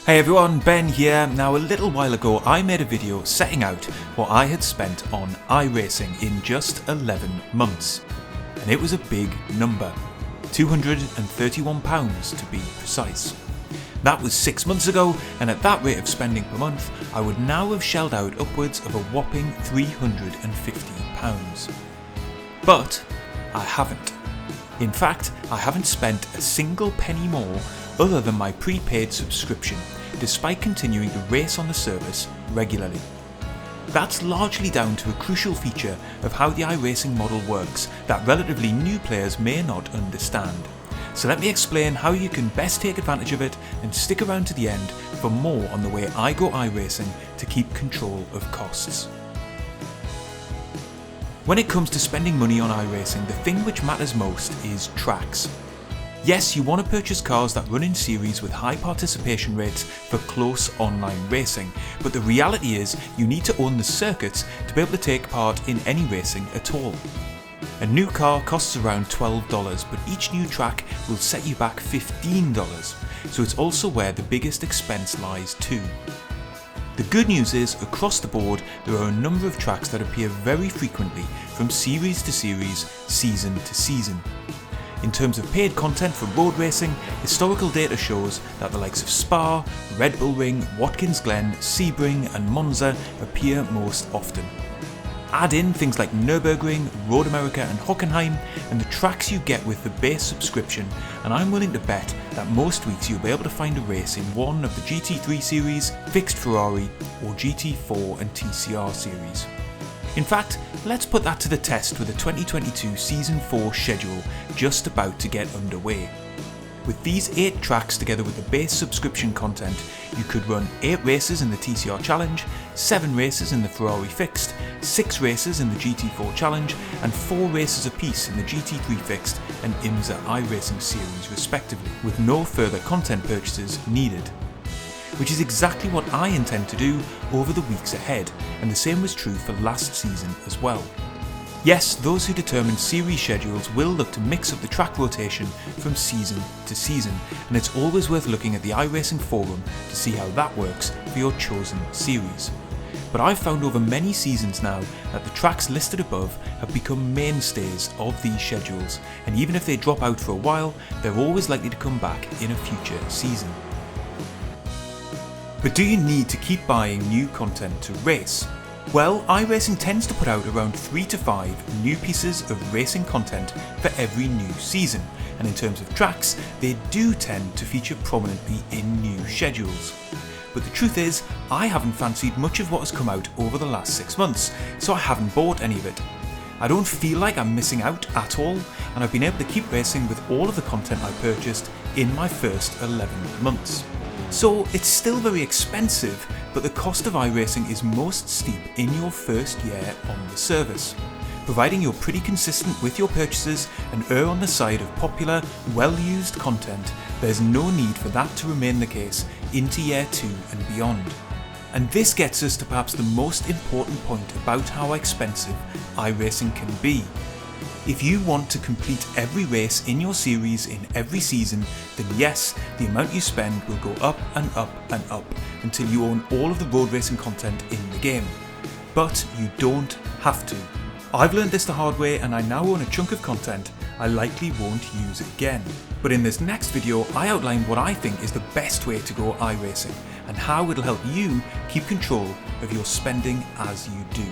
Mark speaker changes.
Speaker 1: Hey everyone, Ben here. Now a little while ago I made a video setting out what I had spent on iRacing in just 11 months. And it was a big number, £231 to be precise. That was 6 months ago, and at that rate of spending per month, I would now have shelled out upwards of a whopping £350. But I haven't. In fact, I haven't spent a single penny more other than my prepaid subscription, despite continuing to race on the service regularly. That's largely down to a crucial feature of how the iRacing model works that relatively new players may not understand. So let me explain how you can best take advantage of it and stick around to the end for more on the way I go iRacing to keep control of costs. When it comes to spending money on iRacing, the thing which matters most is tracks. Yes, you want to purchase cars that run in series with high participation rates for close online racing, but the reality is you need to own the circuits to be able to take part in any racing at all. A new car costs around $12, but each new track will set you back $15, so it's also where the biggest expense lies too. The good news is, across the board, there are a number of tracks that appear very frequently from series to series, season to season. In terms of paid content for road racing, historical data shows that the likes of Spa, Red Bull Ring, Watkins Glen, Sebring and Monza appear most often. Add in things like Nürburgring, Road America and Hockenheim and the tracks you get with the base subscription, and I'm willing to bet that most weeks you'll be able to find a race in one of the GT3 series, Fixed Ferrari or GT4 and TCR series. In fact, let's put that to the test with the 2022 Season 4 schedule just about to get underway. With these 8 tracks together with the base subscription content, you could run 8 races in the TCR Challenge, 7 races in the Ferrari Fixed, 6 races in the GT4 Challenge, and 4 races apiece in the GT3 Fixed and IMSA iRacing series respectively, with no further content purchases needed. Which is exactly what I intend to do over the weeks ahead, and the same was true for last season as well. Yes, those who determine series schedules will look to mix up the track rotation from season to season, and it's always worth looking at the iRacing forum to see how that works for your chosen series. But I've found over many seasons now that the tracks listed above have become mainstays of these schedules, and even if they drop out for a while, they're always likely to come back in a future season. But do you need to keep buying new content to race? Well, iRacing tends to put out around 3 to 5 new pieces of racing content for every new season, and in terms of tracks, they do tend to feature prominently in new schedules. But the truth is, I haven't fancied much of what has come out over the last 6 months, so I haven't bought any of it. I don't feel like I'm missing out at all, and I've been able to keep racing with all of the content I purchased in my first 11 months. So it's still very expensive, but the cost of iRacing is most steep in your first year on the service. Providing you're pretty consistent with your purchases and err on the side of popular, well-used content, there's no need for that to remain the case into year 2 and beyond. And this gets us to perhaps the most important point about how expensive iRacing can be. If you want to complete every race in your series in every season, then yes, the amount you spend will go up and up and up until you own all of the road racing content in the game. But you don't have to. I've learned this the hard way, and I now own a chunk of content I likely won't use again. But in this next video, I outline what I think is the best way to go iRacing and how it'll help you keep control of your spending as you do.